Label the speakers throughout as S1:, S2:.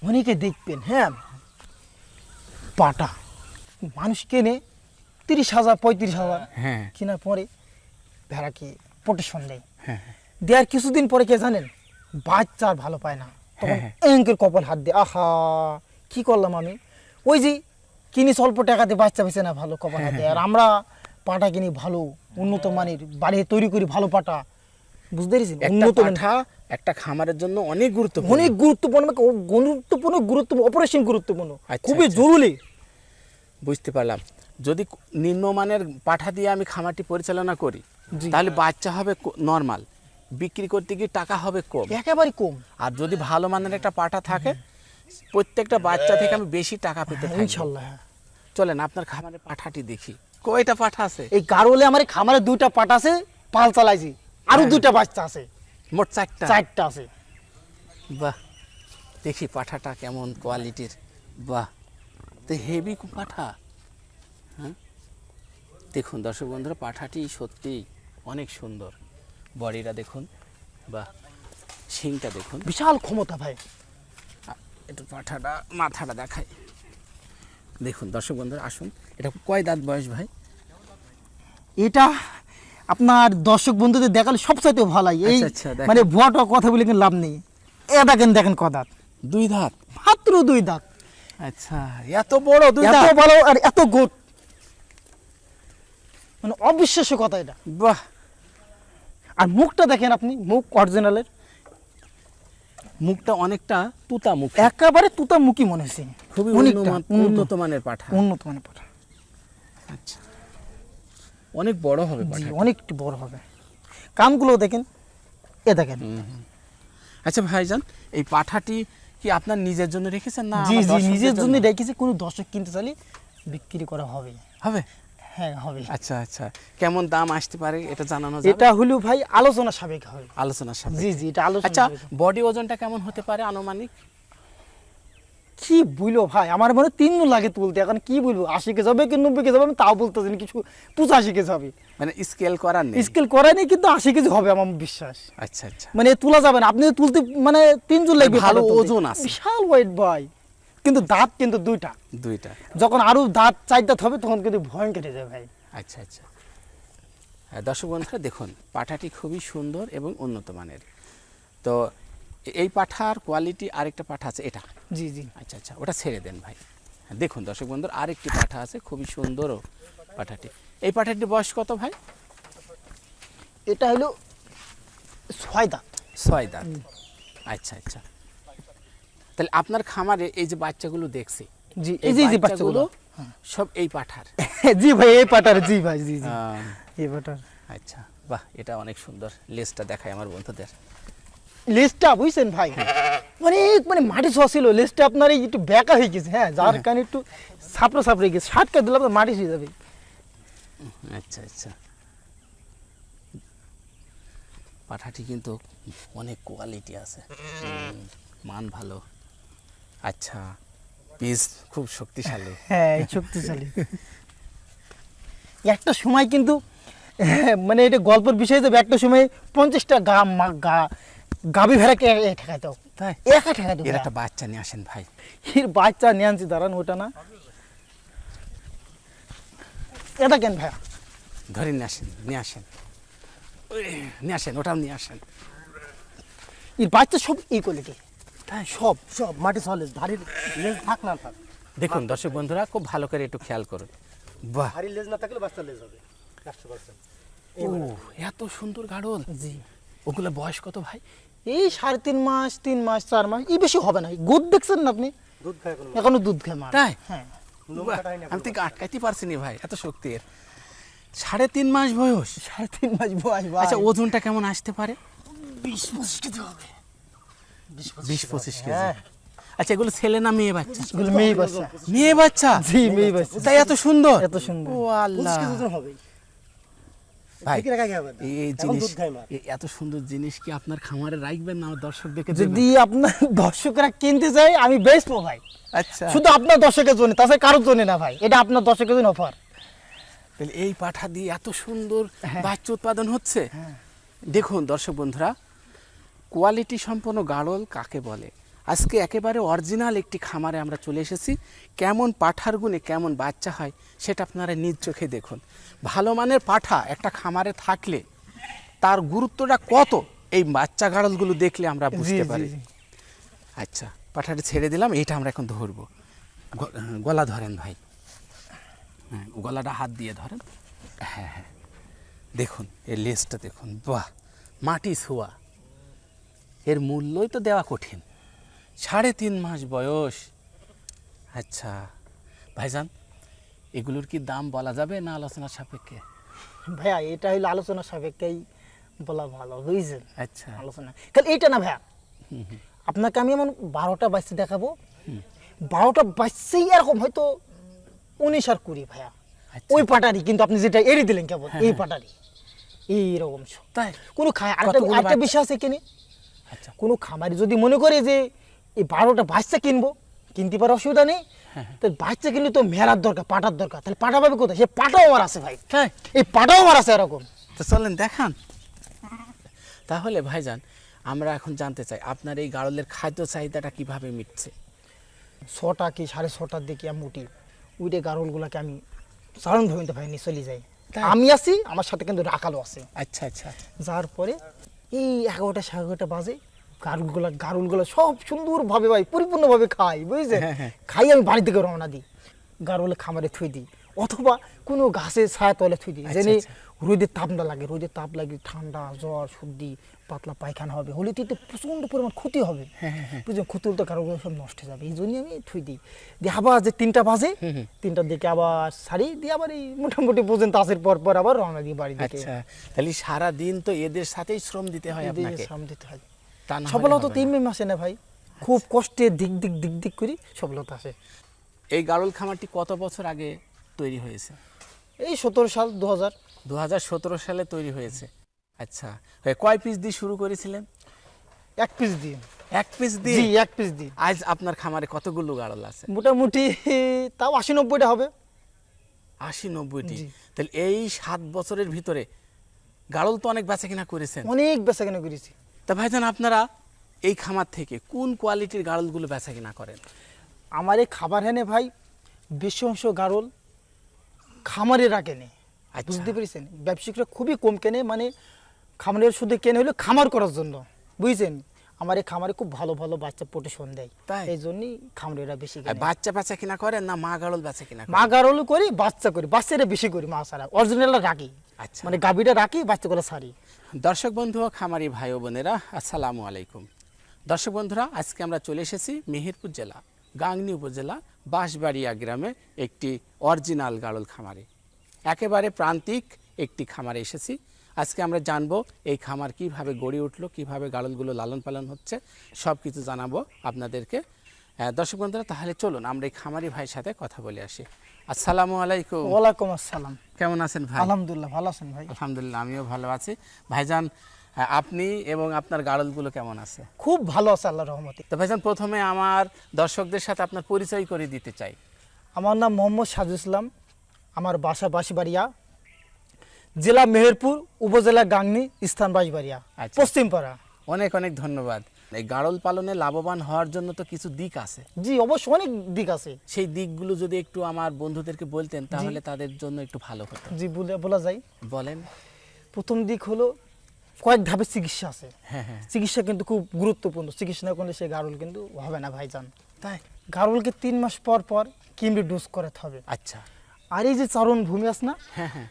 S1: অনেকে দেখবেন, হ্যাঁ, পাটা মানুষ কেনে 30,000 35,000,
S2: হ্যাঁ
S1: কেনার পরে ভেড়াকে প্রোটেকশন দেয়।
S2: হ্যাঁ
S1: দেওয়ার কিছুদিন পরে কে জানেন, বাচ্চা আর ভালো পায় না, তখন এঙ্কের কপাল হাত দিয়ে আহা কি করলাম আমি। ওই যে কিনি স্বল্প টাকাতে বাচ্চা বেছে না, ভালো কপাল হাত দেয়। আর আমরা পাটা কিনি ভালো উন্নত মানের, বাড়ি তৈরি করি ভালো পাটা, বুঝতে পেরেছেন? উন্নত
S2: পাঠা একটা খামারের জন্য অনেক গুরুত্বপূর্ণ,
S1: অনেক গুরুত্বপূর্ণ, গুরুত্বপূর্ণ, অপারেশন গুরুত্বপূর্ণ, খুবই
S2: আচ্ছা।
S1: জরুরি।
S2: বুঝতে পারলাম। যদি নিম্নমানের পাঠা দিয়ে আমি খামারটি পরিচালনা করি তাহলে বাচ্চা হবে নর্মাল, বিক্রি করতে গিয়ে টাকা হবে কম,
S1: একেবারে কম।
S2: আর যদি ভালো মানের একটা পাঠা থাকে প্রত্যেকটা বাচ্চা থেকে আমি বেশি টাকা পেতে থাকি
S1: ইনশাআল্লাহ।
S2: চলেন আপনার খামারের পাঠাটি দেখি। কয়টা পাঠা আছে?
S1: এই গারোলে আমার খামারে 2টা পাটা আছে, পাল চালাইছি, আরো 2টা বাচ্চা আছে,
S2: মোট 4টা।
S1: 4টা আছে।
S2: বাহ, দেখি পাঠাটা কেমন কোয়ালিটির। বাহ, তো হেভি পাঠা। হ্যাঁ, দেখুন দর্শক বন্ধুরা, পাঠাটি সত্যি অনেক সুন্দর। বডিটা দেখুন, বাহ, শিংটা দেখুন,
S1: বিশাল ক্ষমতা ভাই।
S2: একটু পাঠাটা মাথাটা দেখাই। দেখুন দর্শক বন্ধুরা, আসুন। এটা কয় দাঁত বয়স ভাই?
S1: এটা আপনার দর্শক বন্ধুদের দেখালে সবচাইতে ভালো লাগে। এই
S2: দেখেন।
S1: মানে ভুয়াটা কথা বলে কিন্তু লাভ নেই। দেখেন ক দাঁত,
S2: 2 দাঁত,
S1: মাত্র 2 দাঁত।
S2: আচ্ছা, এত বড় 2
S1: এত
S2: দাঁত,
S1: ভালো আর এত গোট, মানে অবিশ্বাস্য কথা এটা।
S2: বাহ।
S1: আর মুখটা দেখেন আপনি, মুখ অরিজিনালের,
S2: মুখটা অনেকটা তুতা মুখ,
S1: একেবারে তুতা মুখী মনে হচ্ছে,
S2: খুবই উন্নত মানের পাঠা।
S1: উন্নত মানের পাঠা।
S2: আচ্ছা, অনেক বড় হবে পাঠা,
S1: অনেকটা বড় হবে। কানগুলো দেখেন, এ দেখেন।
S2: আচ্ছা ভাইজান, এই পাঠাটি কি আপনার নিজের জন্য রেখেছেন না?
S1: জি জি, নিজের জন্য রেখেছি, কোনো দর্শক কিনতে চাইলে বিক্রি করা হবে।
S2: হবে?
S1: হ্যাঁ হবে।
S2: আচ্ছা আচ্ছা, কেমন দাম আসতে পারে এটা জানানো যাবে?
S1: এটা হলো ভাই আলোচনা সাপেক্ষ হবে।
S2: আলোচনা সাপেক্ষে।
S1: জি জি, এটা আলোচনা।
S2: আচ্ছা, বডি ওজনটা কেমন হতে পারে আনুমানিক?
S1: কি বলবো ভাই, আমার মনে 3 দিন লাগে তুলতে, এখন কি বলবো, 80 কেজি হবে কি 90 কেজি হবে আমি তাও বলতেছি না, কিছু 85 কেজি হবে।
S2: মানে স্কেল করার নেই?
S1: স্কেল করাই নেই, কিন্তু 80 কেজি হবে আমার বিশ্বাস।
S2: আচ্ছা আচ্ছা,
S1: মানে তোলা যাবে না, আপনি তুলতে মানে 3 দিন লাগবে।
S2: ভালো ওজন আছে,
S1: বিশাল ওয়েট ভাই, কিন্তু দাঁত কিন্তু 2টা। যখন আরো দাঁত 4 দাঁত হবে তখন কিন্তু ভয় কেটে যায় ভাই।
S2: আচ্ছা আচ্ছা, দর্শক বন্ধুরা দেখুন, পাঠাটি খুবই সুন্দর এবং উন্নত মানের। তো এই পাঠার কোয়ালিটি, আরেকটা পাঠা আছে এটা।
S1: জি জি।
S2: আচ্ছা আচ্ছা, ওটা ছেড়ে দেন ভাই। দেখুন দর্শক বন্ধুরা, আরেকটি পাঠা আছে, খুবই সুন্দরও পাঠাটি। এই পাঠাটির বয়স কত ভাই?
S1: এটা হলো 6 দাঁত।
S2: 6 দাঁত। আচ্ছা আচ্ছা, তাহলে আপনার খামারে এই যে বাচ্চাগুলো দেখছি,
S1: জি এই যে বাচ্চাগুলো
S2: সব এই পাঠার?
S1: জি ভাই, এই পাঠার। জি ভাই, জি জি, এই পাঠার।
S2: আচ্ছা, বাহ, এটা অনেক সুন্দর। লেজটা দেখায় আমার বন্ধুদের।
S1: লেজটা বুঝছেন ভাই, অনেক মানে মাটি ছোঁয়া ছিল, লেজটা আপনার এই একটু বেঁকা হয়ে গেছে, হ্যাঁ, যার কারণে একটু সাপড়ে গেছে। শাটকা দিলে আপনার মাটি হয়ে যাবে।
S2: আচ্ছা আচ্ছা, পাঠাটি কিন্তু অনেক কোয়ালিটি আছে, মান ভালো। আচ্ছা, পিস খুব শক্তিশালী।
S1: হ্যাঁ, শক্তিশালী। একটা সময় কিন্তু মানে এটা গল্পের বিষয় যাবে, একটা সময় 50টা গাভী ভেড়াকে ঠেকাইতো,
S2: তাই
S1: একা ঠেকাইতো।
S2: এর একটা বাচ্চা নিয়ে আসেন ভাই।
S1: এর বাচ্চা নিয়ে আনছি, দাঁড়ান, ওটা না, এটা কেন ভাইয়া?
S2: ধরে নিয়ে আসেন, নিয়ে আসেন, ওটাও নিয়ে আসেন।
S1: এর বাচ্চা সব এই কোয়ালিটি, সব সব মাটি চলে, ভারী লেজ থাক না থাক।
S2: দেখুন দর্শক বন্ধুরা, খুব ভালো করে একটু খেয়াল করুন। বাহ,
S1: ভারী লেজ না থাকলে বাচ্চা লেজ হবে 100%।
S2: ও এত সুন্দর গাড়ল।
S1: জি।
S2: ওগুলো বয়স কত ভাই?
S1: এই 3.5 মাস, 3 মাস, 4 মাস, এই বেশি হবে না। দুধ দেখছেন না আপনি? দুধ খায় এখনো, দুধ খায় মা।
S2: তাই?
S1: হ্যাঁ,
S2: আমি তো আটকাইতে পারছি না ভাই, এত শক্তি এর। 3.5 মাস বয়স?
S1: 3.5 মাস বয়স।
S2: আচ্ছা, ওজনটা কেমন আসতে পারে?
S1: 20-25 কেজি হবে।
S2: 20-25 কেজি। আচ্ছা, এগুলো ছেলে না মেয়ে বাচ্চা?
S1: এগুলো মেয়ে বাচ্চা।
S2: মেয়ে বাচ্চা?
S1: জি, মেয়ে বাচ্চা।
S2: তাই এত সুন্দর?
S1: এত সুন্দর।
S2: ও আল্লাহ
S1: হবে
S2: ভাই, এই জিনিস, এত সুন্দর জিনিস কি আপনার খামারে রাখবেন না আমার দর্শকদেরকে?
S1: যদি আপনার দর্শকরা কিনতে চায় আমি বেচবো ভাই।
S2: আচ্ছা,
S1: শুধু আপনার দর্শকের জন্য, তাছাড়া কারোর জন্য না ভাই, এটা আপনার দর্শকের জন্য অফার।
S2: তাহলে এই পাঠা দিয়ে এত সুন্দর বাচ্চা উৎপাদন হচ্ছে। দেখুন দর্শক বন্ধুরা, কোয়ালিটি সম্পন্ন গাড়ল কাকে বলে আজকে একেবারে অরিজিনাল একটি খামারে আমরা চলে এসেছি। কেমন পাঠার গুণে কেমন বাচ্চা হয় সেটা আপনারা নিজ চোখে দেখুন। ভালো মানের পাঠা একটা খামারে থাকলে তার গুরুত্বটা কত এই বাচ্চা গাড়লগুলো দেখলে আমরা বুঝতে পারি। আচ্ছা, পাঠাটা ছেড়ে দিলাম, এইটা আমরা এখন ধরবো। গলা ধরেন ভাই, হ্যাঁ গলাটা হাত দিয়ে ধরেন। হ্যাঁ হ্যাঁ, দেখুন এর লেজটা দেখুন, বাহ মাটি ছোঁয়া। এর মূল্যই তো দেওয়া কঠিন, 3.5 মাস বয়স। আচ্ছা ভাইজান, এগুলোর কি দাম বলা যাবে না আলোচনা সাপেক্ষে?
S1: ভাইয়া এটা হইলো আলোচনা সাপেক্ষেই বলা ভালো, বুঝছেন?
S2: আচ্ছা,
S1: আলোচনা কারণ এইটা না ভাইয়া, আপনাকে আমি এমন 12টা বাচ্চা দেখাবো, 12টা বাচ্চাই এরকম হয়তো 19 আর 20 ভাইয়া।
S2: আচ্ছা।
S1: ওই পাটারি কিন্তু আপনি যেটা এড়িয়ে দিলেন কেবল, এই পাটারি এইরকম
S2: তাই
S1: কোনো আরেকটা বিষয় আছে কিনে।
S2: আচ্ছা,
S1: কোনো খামারি যদি মনে করে যে এই 12টা বাচ্চা কিনবো, কিনতে পারে অসুবিধা নেই, তো বাচ্চা কিনলে তো মেরার দরকার, পাটার দরকার, তাহলে পাটা পাবে কোথায়? সে পাটাও আমার আছে ভাই,
S2: তাই
S1: এই পাটাও আমার আছে এরকম।
S2: তো চলেন দেখান। তাহলে ভাইজান, আমরা এখন জানতে চাই আপনার এই গাড়লের খাদ্য চাহিদাটা কিভাবে মিটছে?
S1: 6টা কি 6:30টার দিকে আমি উঠি, উঠে গারলগুলোকে আমি চারণ ভূমিতে ভাই নিয়ে চলে যাই। আমি আছি, আমার সাথে কিন্তু রাখালও আছে।
S2: আচ্ছা আচ্ছা,
S1: যার পরে এই 11টা 11:30 বাজে গারুলগুলো সব সুন্দরভাবে ভাই পরিপূর্ণভাবে খাই, বুঝছেন? খাই আমি বাড়ি থেকে রওনা দিই, গারুলে খামারে থুই দিই, অথবা কোনো গাছের ছায়া তলে থুই দিই, যেন রোদের তাপ না লাগে। রোদের তাপ লাগে ঠান্ডা, জ্বর, সর্দি, পাতলা পায়খানা হবে, হলে তো প্রচণ্ড পরিমাণ ক্ষতি হবে, বুঝলেন? ক্ষতি হলে তো গারুলগুলো সব নষ্ট হয়ে যাবে, এই জন্যই আমি থুই দিই। দিয়ে আবার যে 3টা বাজে, 3টার দিকে আবার সারি দিয়ে আবার এই মোটামুটি পর্যন্ত আসের পর আবার রওনা দিই বাড়ি দিকে।
S2: আচ্ছা, তাহলে সারা দিন তো এদের সাথেই শ্রম দিতে হয় আপনাকে।
S1: শ্রম দিতে হয়,
S2: তা না
S1: সফলতা তো এমনি আসে না ভাই, খুব কষ্টে দিক করি সফলতা আসে।
S2: এই গাড়ল খামারটি কত বছর আগে তৈরি হয়েছে?
S1: এই 17 সাল
S2: 2017 সালে তৈরি হয়েছে। আচ্ছা, কয় পিস দিয়ে শুরু করেছিলেন?
S1: 1 পিস দিয়ে।
S2: 1 পিস দিয়ে?
S1: জি, 1 পিস দিয়ে।
S2: আজ আপনার খামারে কতগুলো গাড়ল আছে?
S1: মোটামুটি তাও 80-90টা হবে।
S2: 80-90টি? তাহলে এই 7 বছরের ভিতরে গাড়ল তো অনেক বেচা কিনা করেছেন।
S1: অনেক বেচা কিনা করেছি।
S2: তা ভাইজান, আপনারা এই খামার থেকে কোন কোয়ালিটির গাড়লগুলো বেচা কিনা করেন?
S1: আমার এই খাবার হেনে ভাই বেশি অংশ গাড়ল খামারেরা কেনে, বুঝতে পেরেছেন? ব্যবসায়িকরা খুবই কম কেনে, মানে খামারের শুধু কেনে হলো খামার করার জন্য, বুঝছেন? আমার এই খামারে খুব ভালো ভালো বাচ্চা প্রোটেকশন দেয়, এই জন্যই খামারেরা বেশি কেনে।
S2: বাচ্চা বেচা কিনা করেন না মা গাড়ল বেচা কিনা?
S1: মা গাড়ল করি, বাচ্চা করি, বাচ্চারা বেশি করি, মা ছাড়া অরিজিনালটা রাখি।
S2: আচ্ছা,
S1: মানে গাভীটা রাখি, বাচ্চাগুলো ছাড়ি।
S2: দর্শক বন্ধু ও খামারি ভাই ও বোনেরা, আসসালামু আলাইকুম। দর্শক বন্ধুরা, আজকে আমরা চলে এসেছি মেহেরপুর জেলা গাংনী উপজেলা বাঁশবাড়িয়া গ্রামে একটি অরিজিনাল গাড়ল খামারে। একেবারে প্রান্তিক একটি খামারে এসেছি। আজকে আমরা জানবো এই খামার কিভাবে গড়ে উঠলো, কিভাবে গাড়লগুলো লালন পালন হচ্ছে, সব কিছু জানাবো আপনাদেরকে। দর্শক বন্ধুরা, তাহলে চলুন আমরা এই খামারি ভাইয়ের সাথে কথা বলে আসি। আসসালামু আলাইকুম।
S1: ওয়ালাইকুম আসসালাম।
S2: কেমন আছেন ভাই?
S1: আলহামদুলিল্লাহ, ভালো আছেন ভাই?
S2: আলহামদুলিল্লাহ, আমিও ভালো আছি। ভাইজান, আপনি এবং আপনার গাড়লগুলো কেমন আছে?
S1: খুব ভালো আছে আল্লাহর রহমতে।
S2: তো ভাইজান, প্রথমে আমার দর্শকদের সাথে আপনার পরিচয় করে দিতে চাই।
S1: আমার নাম মোহাম্মদ সাজু ইসলাম, আমার বাসা বাঁশবাড়িয়া, জেলা মেহেরপুর, উপজেলা গাংনী, স্থান বাঁশবাড়িয়া, পশ্চিমপাড়া।
S2: অনেক অনেক ধন্যবাদ। এই গাড়ল পালনে লাভবান হওয়ার জন্য তো কিছু দিক আছে।
S1: জি অবশ্যই অনেক দিক আছে।
S2: সেই দিকগুলো যদি একটু আমার বন্ধুদেরকে বলতেন তাহলে তাদের জন্য একটু ভালো হতো।
S1: জি বলা যায়।
S2: বলেন।
S1: প্রথম দিক হলো কয়েক ধাপের চিকিৎসা আছে।
S2: হ্যাঁ হ্যাঁ,
S1: চিকিৎসা কিন্তু খুব গুরুত্বপূর্ণ, চিকিৎসা না করলে সেই গাড়ল কিন্তু হবে না ভাইজান।
S2: তাই
S1: গাড়লকে 3 মাস পর কিমরি ডোজ করাতে হবে।
S2: আচ্ছা।
S1: আর এই যে চারণ ভূমি আছে না,
S2: হ্যাঁ হ্যাঁ,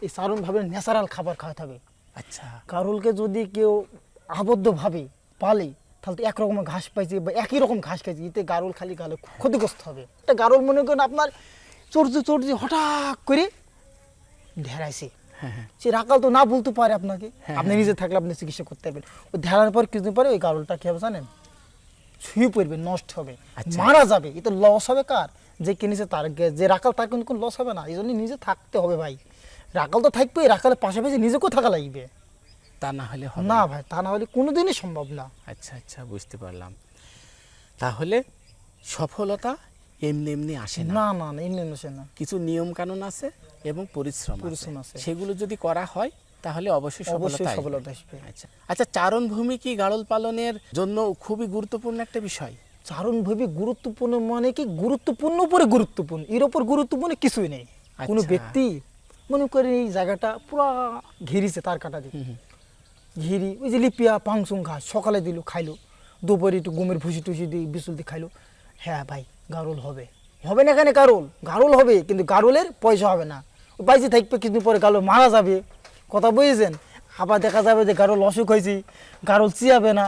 S1: এই চারণ ভাবে ন্যাচারাল খাবার খাওয়াতে হবে।
S2: আচ্ছা।
S1: গাড়লকে যদি কেউ আবদ্ধভাবে পালে তাহলে তো একরকম ঘাস পাইছে বা একই রকম ঘাস খাইছে, এতে গাড়ল খালি গালে ক্ষতিগ্রস্ত হবে। একটা গাড়ল মনে করেন আপনার চড়ছে হঠাৎ করে ঢেরাইছে, সে রাখাল তো না বলতে পারে আপনাকে, আপনি নিজে থাকলে আপনি চিকিৎসা করতে পারবেন। ওই ঢেরার পর কিছুদিন পরে ওই গাড়লটা কি হবে জানেন? ছুঁয়ে পড়বে, নষ্ট হবে, মারা যাবে। এতে লস হবে কার? যে কিনেছে তার, যে রাখাল তার কিন্তু কোনো লস হবে না। এই জন্য নিজে থাকতে হবে ভাই। রাখাল তো থাকবে, রাখালের পাশাপাশি নিজেকেও থাকা লাগবে,
S2: তা না হলে হবে
S1: না ভাই, তা না হলে কোনোদিনই সম্ভব না।
S2: আচ্ছা আচ্ছা, বুঝতে পারলাম। তাহলে সফলতা এমনি এমনি আসে না?
S1: না না, এমনি আসে না।
S2: কিছু নিয়ম কানুন আছে এবং পরিশ্রম আছে। সেগুলো যদি করা হয় তাহলে অবশ্যই সফলতা আসবে। আচ্ছা আচ্ছা, চারণ ভূমি কি গাড়ল পালনের জন্য খুবই গুরুত্বপূর্ণ একটা বিষয়?
S1: চারণভাবে গুরুত্বপূর্ণ মানে কি গুরুত্বপূর্ণ উপরে গুরুত্বপূর্ণ, এর ওপর গুরুত্বপূর্ণ কিছুই নেই। কোনো
S2: আচ্ছা।
S1: ব্যক্তি মনে করে এই জায়গাটা পুরা ঘিরিছে তার কাটা দিয়ে ঘিরি, ওই যে লিপিয়া পাংসুং ঘাস সকালে দিল খাইলো, দুপুরে একটু গমের ভুসি টুসি দিয়ে বিশুল দিয়ে খাইলো। হ্যাঁ ভাই গারল হবে, হবে না এখানে গারল হবে, কিন্তু গারলের পয়সা হবে না। বাইসে থাকবে কিছুদিন পরে গারল মারা যাবে, কথা বুঝেছেন। আবার দেখা যাবে যে গারল অসুখ হয়েছে, গারল চিয়াবে না।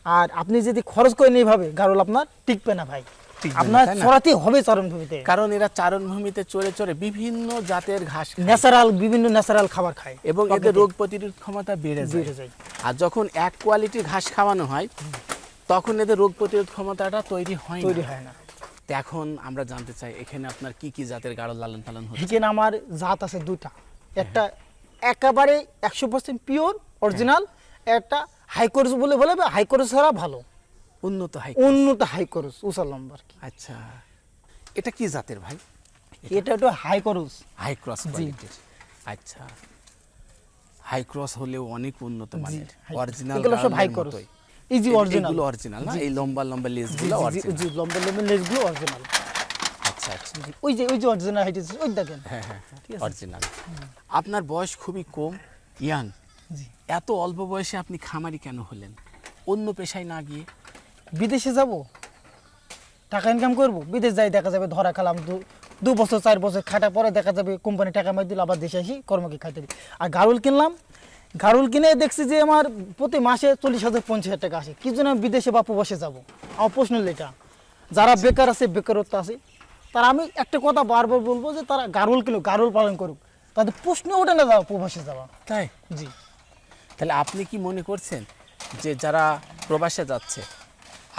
S1: আর আপনি যদি খরচ করে নেই ভাবে গারল আপনার টিকবে না ভাই,
S2: টিকবে না,
S1: আপনার
S2: তাই না?
S1: চড়াতে হবে চারণভূমিতে।
S2: কারণ এরা চারণভূমিতে চড়ে চড়ে বিভিন্ন জাতের ঘাস খায়
S1: ন্যাচারাল বিভিন্ন ন্যাচারাল খাবার খায়
S2: এবং এদের রোগ প্রতিরোধ ক্ষমতা বেড়ে যায়। আর যখন এক কোয়ালিটির ঘাস খাওয়ানো হয় তখন এদের রোগ প্রতিরোধ ক্ষমতাটা তৈরি হয়
S1: না।
S2: তো এখন আমরা জানতে চাই এখানে আপনার কি কি জাতের গাড়ল লালন পালন হচ্ছে?
S1: এখানে আমার জাত আছে দুটা, একটা একেবারে 100% পিওর অরিজিনাল, একটা হাই কোর্স বলে হাই কোর্স ছাড়া ভালো উন্নত হাই কোর্স উঁচা লম্বা আর কি।
S2: আচ্ছা, এটা কি জাতের ভাই?
S1: এটা একটু হাই কোর্স,
S2: হাই ক্রস কোয়ালিটির। আচ্ছা, হাই ক্রস হলেও অনেক উন্নত মানের, অরিজিনাল
S1: এগুলো সব হাই কোর্স, ইজি অরিজিনাল,
S2: এগুলো অরিজিনাল না? এই লম্বা লম্বা লেজগুলো অরিজিনাল?
S1: জি লম্বা লম্বা লেজগুলো অরিজিনাল।
S2: আচ্ছা আচ্ছা,
S1: ওই যে অরিজিনাল হাইট আছে, ওই দেখেন।
S2: হ্যাঁ হ্যাঁ অরিজিনাল। আপনার বয়স খুবই কম, ইয়াং,
S1: জি।
S2: এত অল্প বয়সে আপনি খামারি কেন হলেন? অন্য পেশায় না গিয়ে
S1: বিদেশে যাব, টাকা ইনকাম করব, বিদেশ যাই দেখা যাবে ধরা খেলাম 2 বছর 4 বছর খাটা পরে দেখা যাবে কোম্পানি টাকা মাই দিল, আবার দেশে আসি কর্মকে খাইতে দিই। আর গারুল কিনলাম, গারুল কিনে দেখছি যে আমার প্রতি মাসে 40,000 50,000 টাকা আসে। কি জন্য আমি বিদেশে বা প্রবাসে যাব? আমার প্রশ্ন এটা, যারা বেকার আছে, বেকারত্ব আছে, তারা আমি একটা কথা বারবার বলবো যে তারা গারুল কিনুক, গারুল পালন করুক, তাদের প্রশ্ন ওঠে না যাওয়া প্রবাসে যাওয়া।
S2: তাই?
S1: জি।
S2: তাহলে আপনি কি মনে করছেন যে যারা প্রবাসে যাচ্ছে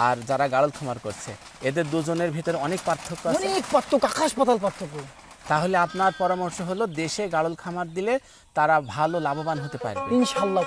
S2: আর যারা গাড়ল খামার করছে এদের দুজনের ভিতরে অনেক পার্থক্য আছে?
S1: অনেক পার্থক্য, আকাশ পাতাল পার্থক্য।
S2: তাহলে আপনার পরামর্শ হলো দেশে গাড়ল খামার দিলে তারা ভালো লাভবান হতে পারবে
S1: ইনশাল্লাহ।